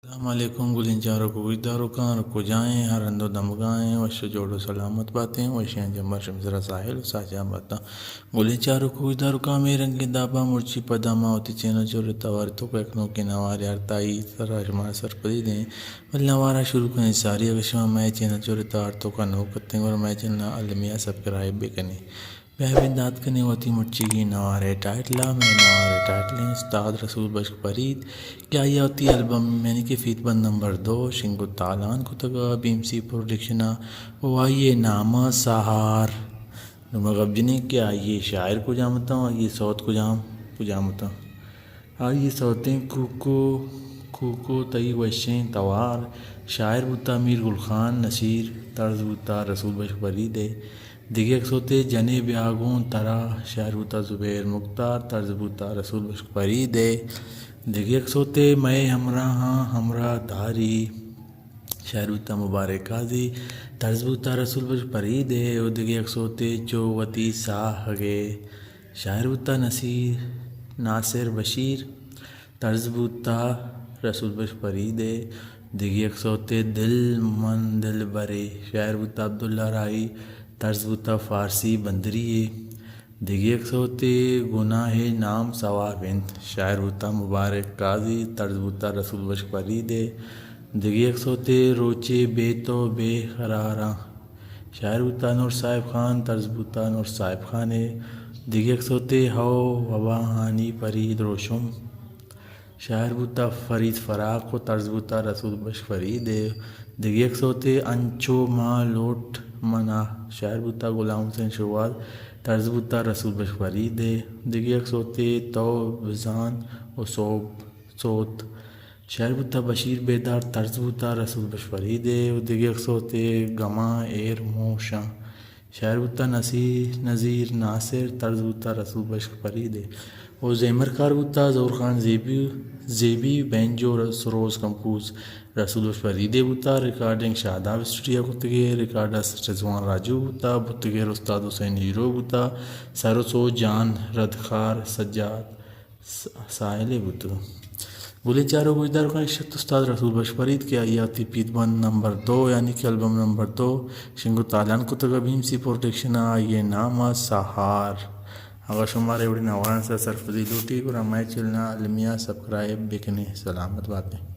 السلام علیکم گلین چاروں کو گجداروں کہاں رکو جائیں ہر اندو دمگائیں وش جوڑو سلامت باتیں وشیاں جمبر شمسرہ ساحل ساجہ باتا گلین چاروں کو گجداروں کہاں میں رنگ دابا مرچی پداما ہوتی چینل چورے تواری تو پیکنوں کے نوار یارتائی سراشمار سرپدی دیں والنوارہ شروع کریں ساری اگشمہ میں چینل چورے توار تو کا نو کتیں اور میں چلنا علمیہ سبسکرائب بھی کریں بہوین داد کنے ہوتی مرچی کی نوارے ٹائٹلا میں نوارے ٹائٹلیں استاد رسول بشک پرید کیا یہ ہوتی البم میں کہ فیت بند نمبر 2 شنگو تالان کتگا بیم سی پروڈکشنا وائیے نامہ سہار نمغب جنیں کیا یہ شاعر کو جامتا ہوں یہ صوت کو جامتا ہوں آئیے صوتیں کوکو تئی وشیں توار شاعر بوتا میر گل خان نصیر طرز بوتا رسول بشک پرید دیگه ایک سوتے جنے بیاگون ترا شاعر بوتا زبیر مختار طرز بوتا رسول بشک پرید دیگه ایک سوتے میں ہمراہ داری شاعر بوتا مبارک قاضی طرز بوتا رسول بشک پرید اور دیگه ایک سوتے چووتی ساہگے شاعر بوتا ناصر بشیر طرز بوتا رسول بشک پرید دیگه ایک سوتے دل من دل برے شاعر بوتا عبداللہ رائی طرز بوتا فارسی بندری دیگه ایک سوتے گناہ نام ثوابند شاعر بوتا مبارک قاضی طرز بوتا رسول بشک پرید دیگه ایک سوتے روچے بے تو بے قراراں شاعر بوتا نور صاحب خان طرز بوتا نور صاحب خان دیگه ایک سوتے ہو وباہانی پرید روشم شاعر بوتا فرید فراق و طرز بوتا رسول بشک پرید دیگه ایک سوتے انچو ماں لوٹ منا شاعر بوتا غلام حسین شوال طرز بوتا رسول بشک پرید دیگه ایک سوتے تو بزان و صوت شاعر بوتا بشیر بیدار طرز بوتا رسول بشک پرید دیگه ایک سوتے گما ایر موشاں شاعر بوتا نذیر ناصر طرز بوتا رسول بشک پرید اور زیمر کار بوتا ظہور خان زیبی بینجو سروز کمپوز رسول بشک پرید بوتا ریکارڈنگ شاداب اسٹوڈیو کتگے ریکارڈر رضوان راجو بوتا بتگیر استاد حسین ہیرو بوتا سر و سو جان ردخار سجاد ساحل بوتا گلے چاروں گجداروں کا عشق استاد رسول بشک پرید کیا یہ آتی پیت بند نمبر 2 یعنی کہ البم نمبر 2 شنگو تالان کتگا بیم سی پروڈکشن آئیے نامہ سہار اگر شمارے بڑی نوارن سے سرفدی لوٹی اور ہمیں چلنا علمیہ سبسکرائب بکنے سلامت باتیں